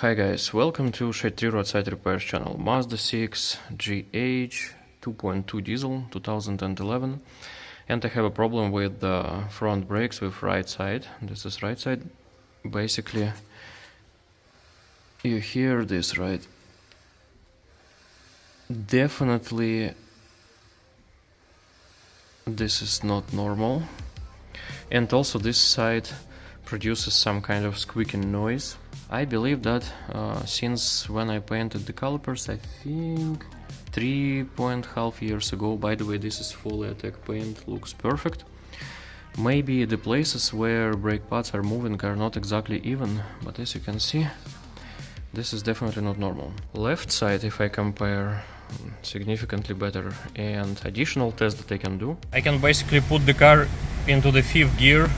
Hi guys, welcome to Shade 3 Roadside Repairs channel. Mazda 6 GH 2.2 diesel 2011, and I have a problem with the front brakes with right side. This is right side. Basically, you hear this, right? Definitely this is not normal, and also this side produces some kind of squeaking noise. I believe that since when I painted the calipers, I think 3.5 years ago. By the way, this is fully attack paint, looks perfect. Maybe the places where brake pads are moving are not exactly even, but as you can see, this is definitely not normal. Left side, if I compare, significantly better. And additional test that I can do, I can basically put the car into the 5th gear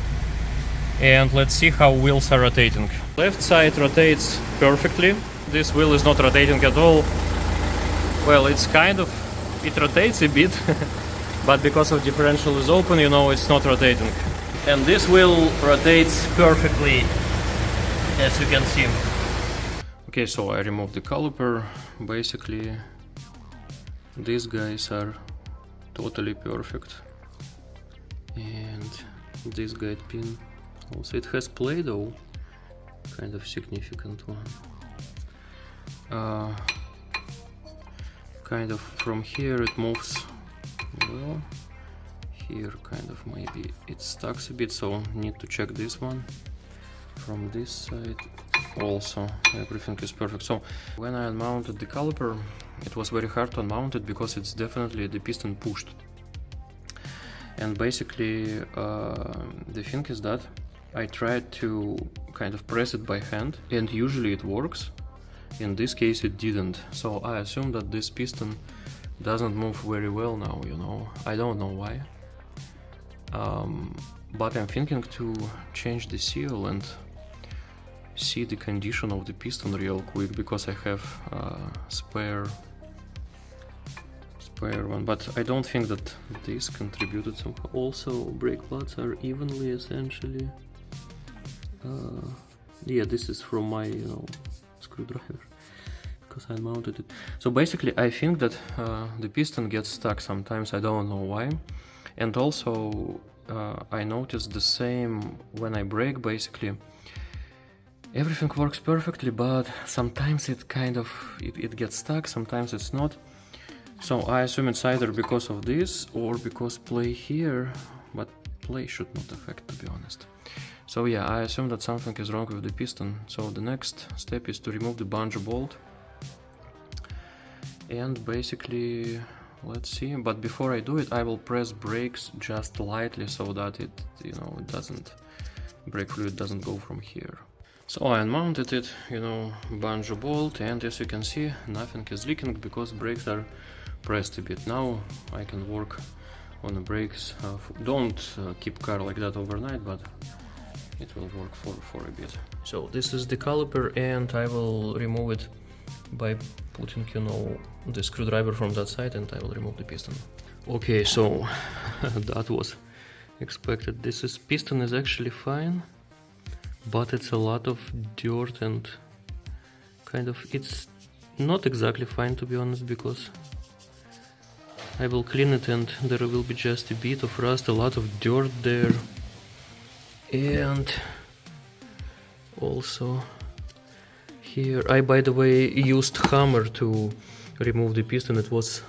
and let's see how wheels are rotating. Left side rotates perfectly. This wheel is not rotating at all. Well, it's kind of, it rotates a bit, but because of differential is open, you know, it's not rotating. And this wheel rotates perfectly, as you can see. Okay, so I removed the caliper. Basically, these guys are totally perfect. And this guide pin also, it has Play-Doh, kind of significant one. Kind of from here it moves well. Here kind of maybe it stucks a bit, so need to check this one. From this side also everything is perfect. So when I unmounted the caliper, it was very hard to unmount it because it's definitely the piston pushed. And basically the thing is that I tried to kind of press it by hand, and usually it works. In this case it didn't, so I assume that this piston doesn't move very well now, you know. I don't know why, but I'm thinking to change the seal and see the condition of the piston real quick, because I have spare one, but I don't think that this contributed somehow. Also, brake pads are evenly essentially. Yeah, this is from my, you know, screwdriver, because I mounted it. So basically I think that the piston gets stuck sometimes, I don't know why. And also I noticed the same when I brake. Basically everything works perfectly, but sometimes it kind of it gets stuck, sometimes it's not. So I assume it's either because of this or because play here, but play should not affect, to be honest. So yeah, I assume that something is wrong with the piston. So the next step is to remove the bungee bolt. And basically, let's see. But before I do it, I will press brakes just lightly so that it, you know, it doesn't, brake fluid doesn't go from here. So I unmounted it, you know, bungee bolt, and as you can see, nothing is leaking because brakes are pressed a bit. Now I can work on the brakes. Don't keep car like that overnight, but it will work for a bit. So this is the caliper, and I will remove it by putting, you know, the screwdriver from that side, and I will remove the piston. Okay, so that was expected. This piston is actually fine, but it's a lot of dirt and kind of, it's not exactly fine, to be honest, because I will clean it and there will be just a bit of rust, a lot of dirt there. And also here, I, by the way, used hammer to remove the piston. It was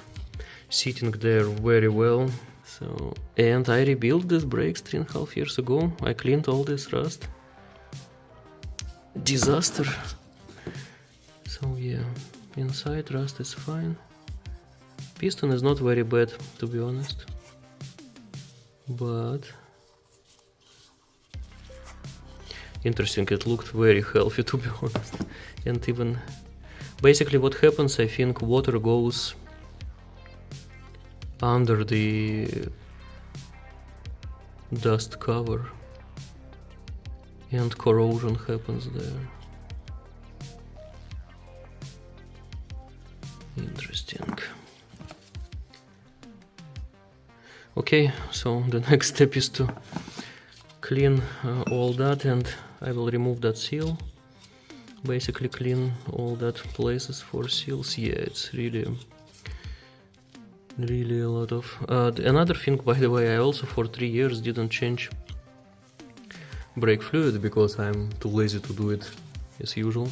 sitting there very well. So, and I rebuilt these brakes 3.5 years ago. I cleaned all this rust. Disaster. So yeah, inside rust is fine. Piston is not very bad, to be honest, but interesting, it looked very healthy, to be honest. And even basically what happens, I think water goes under the dust cover and corrosion happens there. Interesting. Okay, so the next step is to clean all that, and I will remove that seal. basically clean all that places for seals. Yeah, it's really a lot of... another thing, by the way, I also for 3 years didn't change brake fluid because I'm too lazy to do it as usual,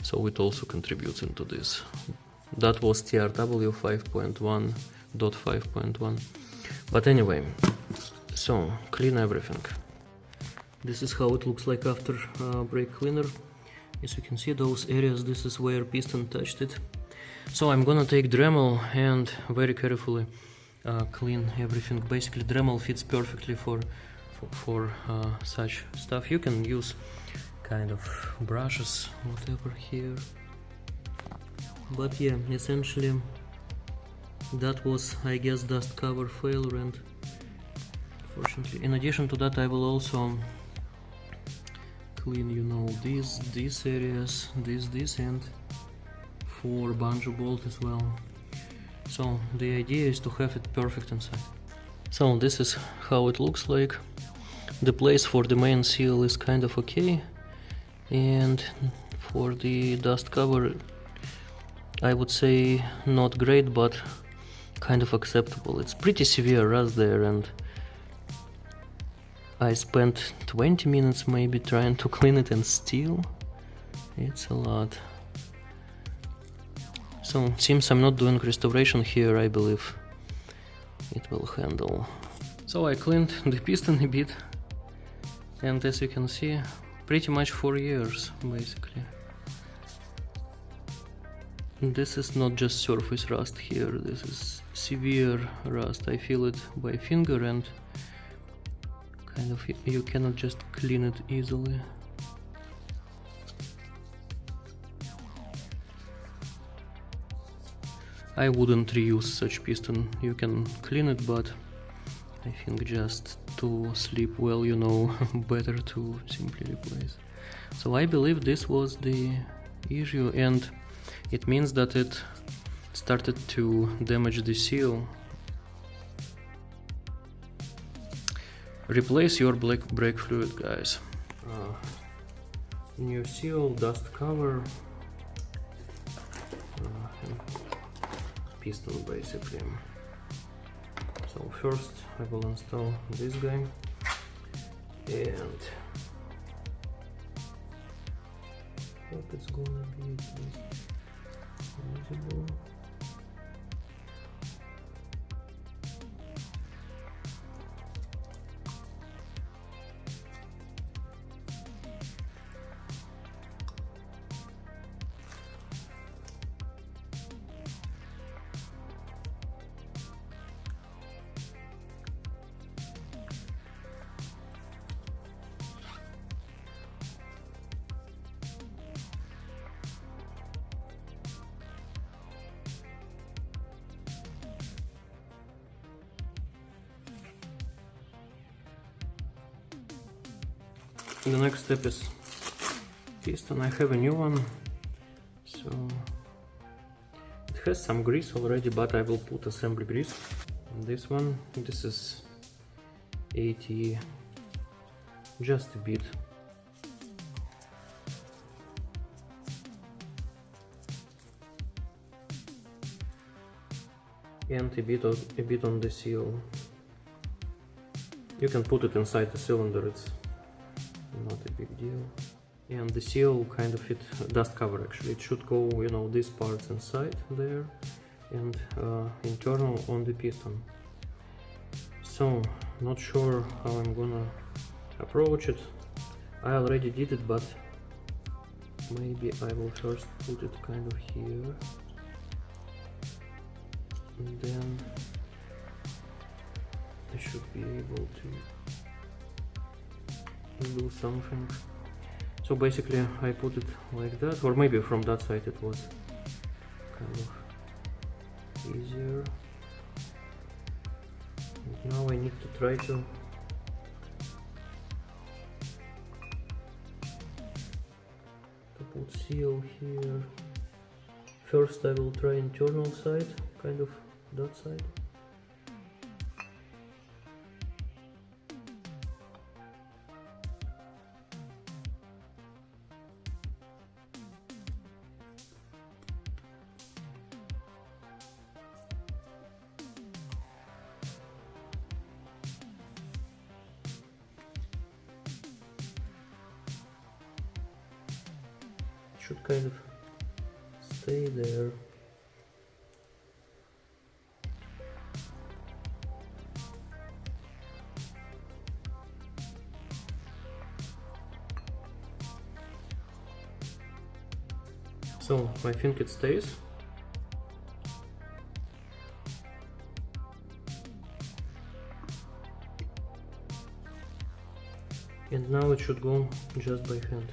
so it also contributes into this. That was TRW 5.1.5.1. But anyway, so clean everything. This is how it looks like after brake cleaner. As you can see, those areas, this is where piston touched it. So I'm gonna take Dremel and very carefully clean everything. Basically Dremel fits perfectly for such stuff. You can use kind of brushes, whatever here. But yeah, essentially that was, I guess, dust cover failure, and fortunately, in addition to that, I will also clean, you know, these areas, this and for banjo bolt as well. So the idea is to have it perfect inside. So this is how it looks like. The place for the main seal is kind of okay, and for the dust cover, I would say not great, but kind of acceptable. It's pretty severe rust there, and I spent 20 minutes maybe trying to clean it, and still it's a lot. So seems I'm not doing restoration here. I believe it will handle. So I cleaned the piston a bit, and as you can see, pretty much 4 years basically. This is not just surface rust here, this is severe rust. I feel it by finger, and kind of you cannot just clean it easily. I wouldn't reuse such piston. You can clean it, but I think just to sleep well, you know, better to simply replace. So I believe this was the issue, and it means that it started to damage the seal. Replace your brake fluid, guys. New seal, dust cover, piston basically. So first I will install this guy, and what it's gonna be visible. The next step is piston. I have a new one, so it has some grease already, but I will put assembly grease. And this one, this is 80, just a bit. And a bit on the seal. You can put it inside the cylinder, it's not a big deal. And the seal kind of dust cover actually, it should go, you know, these parts inside there and internal on the piston. So not sure how I'm gonna approach it. I already did it, but maybe I will first put it kind of here, and then I should be able to do something. So basically I put it like that, or maybe from that side it was kind of easier. And now I need to try to put seal here. First I will try internal side, kind of that side. should kind of stay there. So I think it stays. And now it should go just by hand.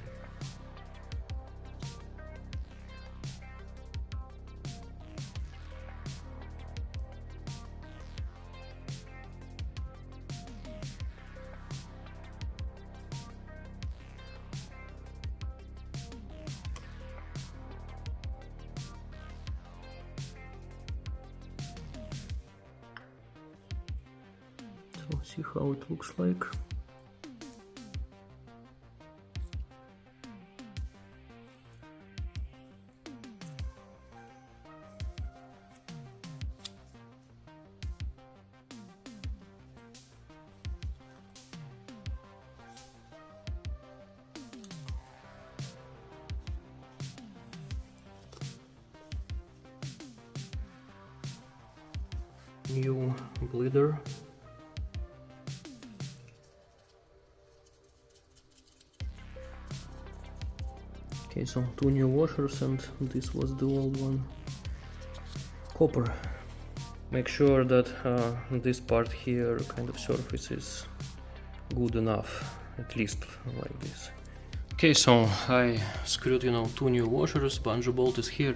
So see how it looks like. New bleeder. Okay, so 2 new washers, and this was the old one. Copper. Make sure that this part here kind of surface is good enough, at least like this. Okay, so I screwed, 2 new washers, bungee bolt is here.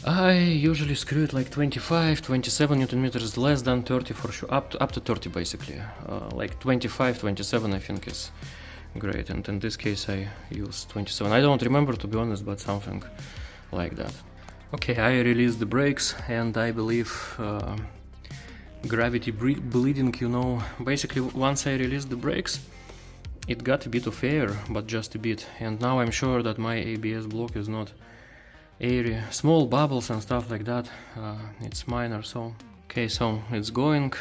I usually screw it like 25, 27 Newton meters, less than 30 for sure, up to 30 basically. Like 25, 27 I think is great, and in this case I use 27. I don't remember, to be honest, but something like that. Okay, I released the brakes, and I believe gravity bleeding, basically once I released the brakes, it got a bit of air, but just a bit, and now I'm sure that my ABS block is not airy. Small bubbles and stuff like that, it's minor. So okay, so it's going.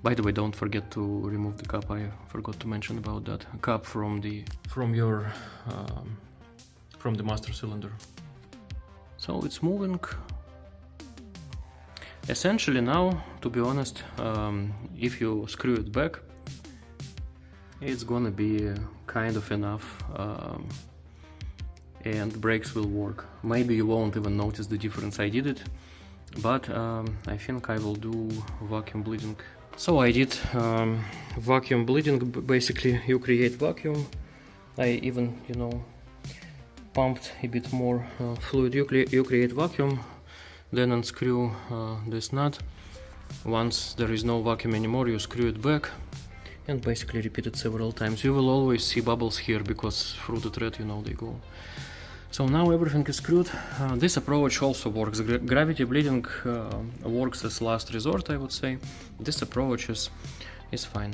By the way, don't forget to remove the cap. I forgot to mention about that cap from the master cylinder. So it's moving. Essentially now, to be honest, if you screw it back, it's gonna be kind of enough, and brakes will work. Maybe you won't even notice the difference. I did it, but I think I will do vacuum bleeding. So I did vacuum bleeding. Basically you create vacuum. I even pumped a bit more fluid. You create vacuum, then unscrew this nut. Once there is no vacuum anymore, you screw it back and basically repeat it several times. You will always see bubbles here because through the thread they go. So now everything is screwed. This approach also works. Gravity bleeding works as last resort, I would say. This approach is fine.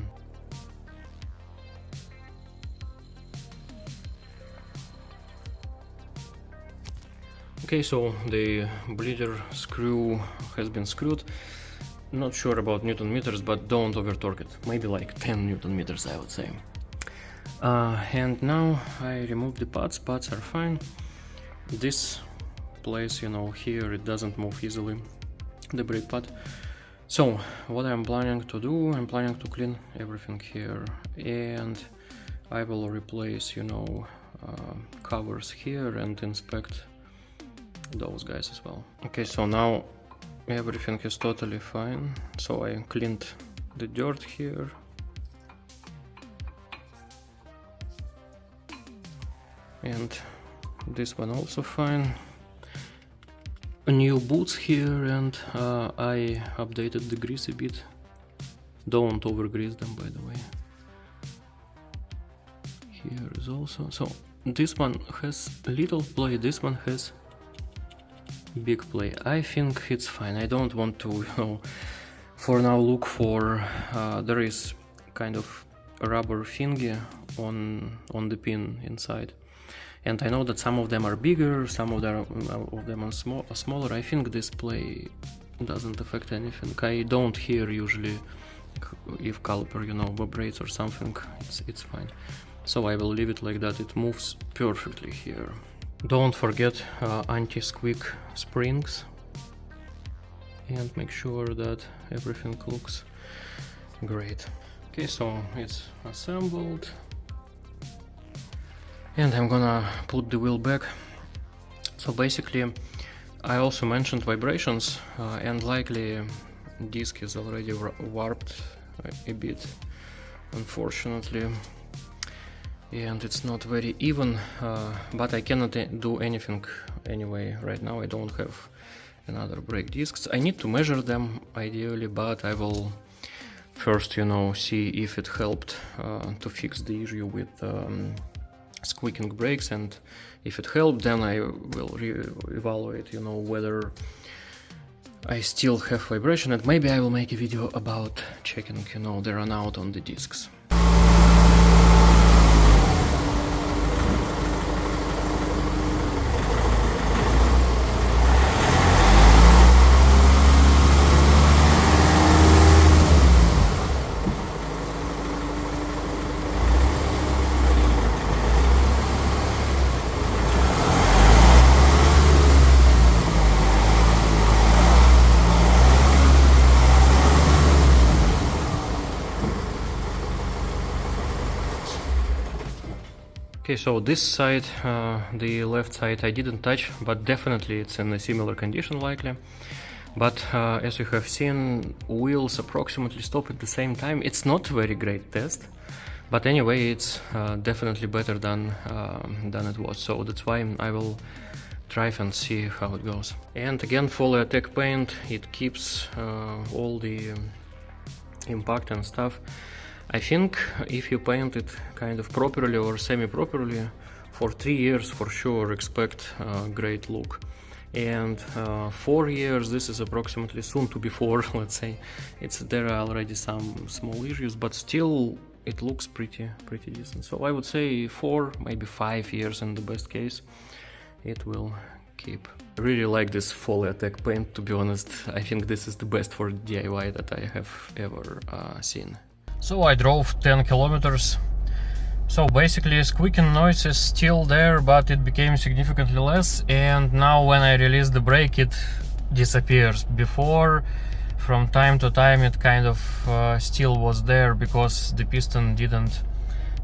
Okay, so the bleeder screw has been screwed. Not sure about Newton meters, but don't over torque it. Maybe like 10 Newton meters, I would say. And now I remove the pads. Pads are fine. This place, here it doesn't move easily, the brake pad. So what I'm planning to do, I'm planning to clean everything here, and I will replace, covers here and inspect those guys as well. Okay, so now everything is totally fine. So I cleaned the dirt here. And this one also fine. New boots here, and I updated the grease a bit. Don't over grease them, by the way. Here is also, so this one has little play, this one has big play. I think it's fine. I don't want to, for now look for, there is kind of a rubber thingy on the pin inside. And I know that some of them are bigger, some of them are smaller. I think this play doesn't affect anything. I don't hear usually if caliper, vibrates or something. It's fine. So I will leave it like that, it moves perfectly here. Don't forget anti-squeak springs, and make sure that everything looks great. Okay, so it's assembled, and I'm gonna put the wheel back. So basically I also mentioned vibrations, and likely disc is already warped a bit, unfortunately, and it's not very even, but I cannot do anything anyway right now. I don't have another brake discs. I need to measure them ideally, but I will first, you know, see if it helped to fix the issue with squeaking brakes, and if it helped, then I will evaluate, you know, whether I still have vibration, and maybe I will make a video about checking, you know, the run out on the discs. Okay, so this side, the left side, I didn't touch, but definitely it's in a similar condition likely. But as you have seen, wheels approximately stop at the same time. It's not a very great test, but anyway, it's definitely better than it was. So that's why I will drive and see how it goes. And again, Folia Tech paint, it keeps all the impact and stuff. I think if you paint it kind of properly or semi-properly, for 3 years for sure expect a great look. And 4 years, this is approximately soon to be 4, let's say. There are already some small issues, but still it looks pretty decent. So I would say 4, maybe 5 years in the best case, it will keep. I really like this Folia Tech paint, to be honest. I think this is the best for DIY that I have ever seen. So I drove 10 kilometers. So basically squeaking noise is still there, but it became significantly less, and now when I release the brake it disappears. Before, from time to time, it kind of still was there because the piston didn't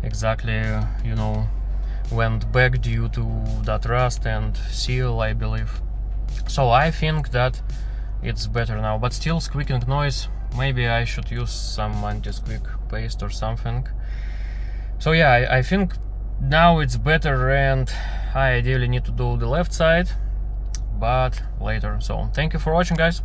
exactly, you know, went back due to that rust and seal, I believe. So I think that it's better now, but still squeaking noise. Maybe I should use some anti-squeak paste or something. So yeah, I think now it's better, and I ideally need to do the left side, but later. So thank you for watching, guys.